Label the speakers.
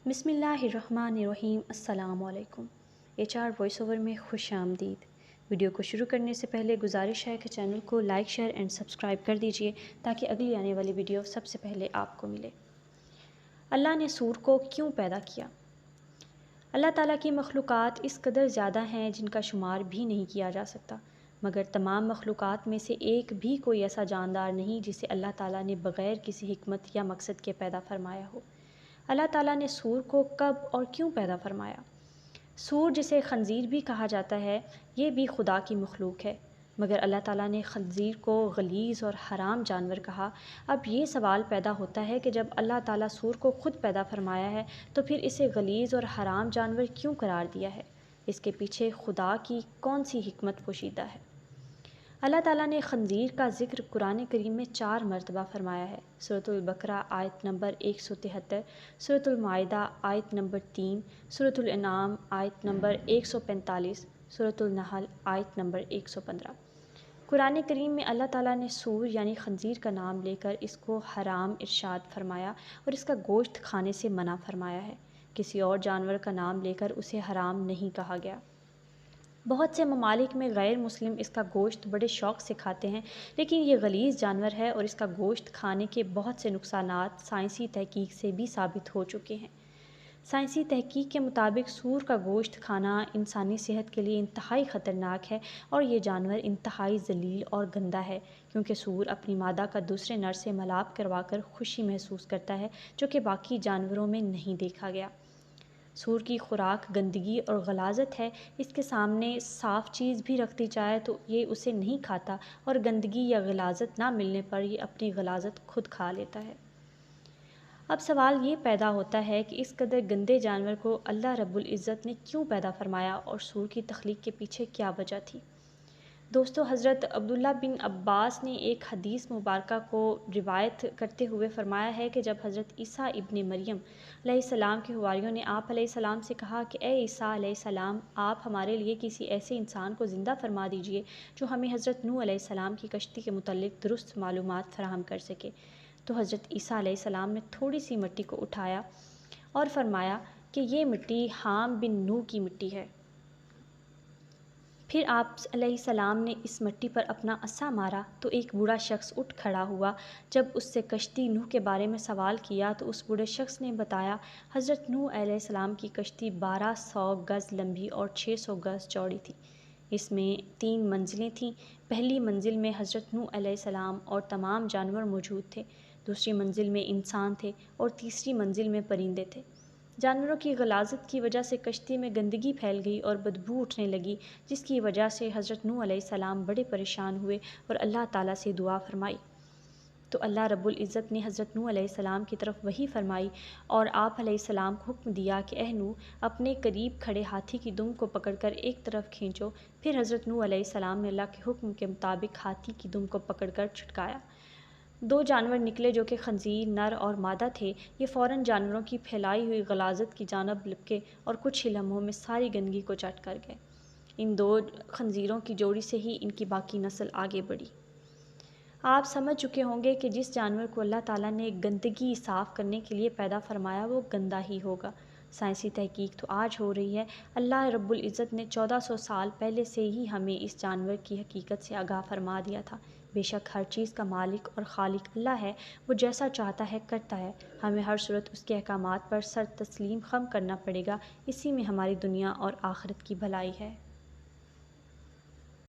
Speaker 1: بسم اللہ الرحمن الرحیم۔ السلام علیکم۔ HR وائس اوور میں خوش آمدید۔ ویڈیو کو شروع کرنے سے پہلے گزارش ہے کہ چینل کو لائک شیئر اینڈ سبسکرائب کر دیجئے تاکہ اگلی آنے والی ویڈیو سب سے پہلے آپ کو ملے۔ اللہ نے سور کو کیوں پیدا کیا؟ اللہ تعالیٰ کی مخلوقات اس قدر زیادہ ہیں جن کا شمار بھی نہیں کیا جا سکتا، مگر تمام مخلوقات میں سے ایک بھی کوئی ایسا جاندار نہیں جسے اللہ تعالیٰ نے بغیر کسی حکمت یا مقصد کے پیدا فرمایا ہو۔ اللہ تعالیٰ نے سور کو کب اور کیوں پیدا فرمایا؟ سور جسے خنزیر بھی کہا جاتا ہے، یہ بھی خدا کی مخلوق ہے، مگر اللہ تعالیٰ نے خنزیر کو غلیظ اور حرام جانور کہا۔ اب یہ سوال پیدا ہوتا ہے کہ جب اللہ تعالیٰ سور کو خود پیدا فرمایا ہے تو پھر اسے غلیظ اور حرام جانور کیوں قرار دیا ہے؟ اس کے پیچھے خدا کی کون سی حکمت پوشیدہ ہے؟ اللہ تعالیٰ نے خنزیر کا ذکر قرآن کریم میں 4 مرتبہ فرمایا ہے۔ سورۃ البقرہ آیت نمبر 173، سورۃ المائدہ آیت نمبر 3، سورۃ الانعام آیت نمبر 145، سورۃ النحل آیت نمبر 115۔ قرآن کریم میں اللہ تعالیٰ نے سور یعنی خنزیر کا نام لے کر اس کو حرام ارشاد فرمایا اور اس کا گوشت کھانے سے منع فرمایا ہے۔ کسی اور جانور کا نام لے کر اسے حرام نہیں کہا گیا۔ بہت سے ممالک میں غیر مسلم اس کا گوشت بڑے شوق سے کھاتے ہیں، لیکن یہ غلیظ جانور ہے اور اس کا گوشت کھانے کے بہت سے نقصانات سائنسی تحقیق سے بھی ثابت ہو چکے ہیں۔ سائنسی تحقیق کے مطابق سور کا گوشت کھانا انسانی صحت کے لیے انتہائی خطرناک ہے اور یہ جانور انتہائی ذلیل اور گندا ہے، کیونکہ سور اپنی مادہ کا دوسرے نر سے ملاپ کروا کر خوشی محسوس کرتا ہے، جو کہ باقی جانوروں میں نہیں دیکھا گیا۔ سور کی خوراک گندگی اور غلاظت ہے، اس کے سامنے صاف چیز بھی رکھ دی جائے تو یہ اسے نہیں کھاتا اور گندگی یا غلاظت نہ ملنے پر یہ اپنی غلاظت خود کھا لیتا ہے۔ اب سوال یہ پیدا ہوتا ہے کہ اس قدر گندے جانور کو اللہ رب العزت نے کیوں پیدا فرمایا اور سور کی تخلیق کے پیچھے کیا وجہ تھی؟ دوستو، حضرت عبداللہ بن عباس نے ایک حدیث مبارکہ کو روایت کرتے ہوئے فرمایا ہے کہ جب حضرت عیسیٰ ابن مریم علیہ السلام کے حواریوں نے آپ علیہ السلام سے کہا کہ اے عیسیٰ علیہ السلام، آپ ہمارے لیے کسی ایسے انسان کو زندہ فرما دیجئے جو ہمیں حضرت نوح علیہ السلام کی کشتی کے متعلق درست معلومات فراہم کر سکے، تو حضرت عیسیٰ علیہ السلام نے تھوڑی سی مٹی کو اٹھایا اور فرمایا کہ یہ مٹی حام بن نوح کی مٹی ہے۔ پھر آپ علیہ السلام نے اس مٹی پر اپنا عصا مارا تو ایک بوڑھا شخص اٹھ کھڑا ہوا۔ جب اس سے کشتی نوح کے بارے میں سوال کیا تو اس بوڑھے شخص نے بتایا، حضرت نوح علیہ السلام کی کشتی 1200 گز لمبی اور 600 گز چوڑی تھی۔ اس میں 3 منزلیں تھیں۔ پہلی منزل میں حضرت نوح علیہ السلام اور تمام جانور موجود تھے، دوسری منزل میں انسان تھے اور تیسری منزل میں پرندے تھے۔ جانوروں کی غلاظت کی وجہ سے کشتی میں گندگی پھیل گئی اور بدبو اٹھنے لگی، جس کی وجہ سے حضرت نوح علیہ السلام بڑے پریشان ہوئے اور اللہ تعالیٰ سے دعا فرمائی۔ تو اللہ رب العزت نے حضرت نوح علیہ السلام کی طرف وحی فرمائی اور آپ علیہ السلام کو حکم دیا کہ اے نوح، اپنے قریب کھڑے ہاتھی کی دم کو پکڑ کر ایک طرف کھینچو۔ پھر حضرت نوح علیہ السلام نے اللہ کے حکم کے مطابق ہاتھی کی دم کو پکڑ کر چھٹکایا۔ 2 جانور نکلے جو کہ خنزیر نر اور مادہ تھے۔ یہ فوراً جانوروں کی پھیلائی ہوئی غلاظت کی جانب لپکے اور کچھ ہی لمحوں میں ساری گندگی کو چٹ کر گئے۔ ان 2 خنزیروں کی جوڑی سے ہی ان کی باقی نسل آگے بڑھی۔ آپ سمجھ چکے ہوں گے کہ جس جانور کو اللہ تعالیٰ نے گندگی صاف کرنے کے لیے پیدا فرمایا وہ گندا ہی ہوگا۔ سائنسی تحقیق تو آج ہو رہی ہے، اللہ رب العزت نے 1400 سال پہلے سے ہی ہمیں اس جانور کی حقیقت سے آگاہ فرما دیا تھا۔ بے شک ہر چیز کا مالک اور خالق اللہ ہے، وہ جیسا چاہتا ہے کرتا ہے۔ ہمیں ہر صورت اس کے احکامات پر سر تسلیم خم کرنا پڑے گا، اسی میں ہماری دنیا اور آخرت کی بھلائی ہے۔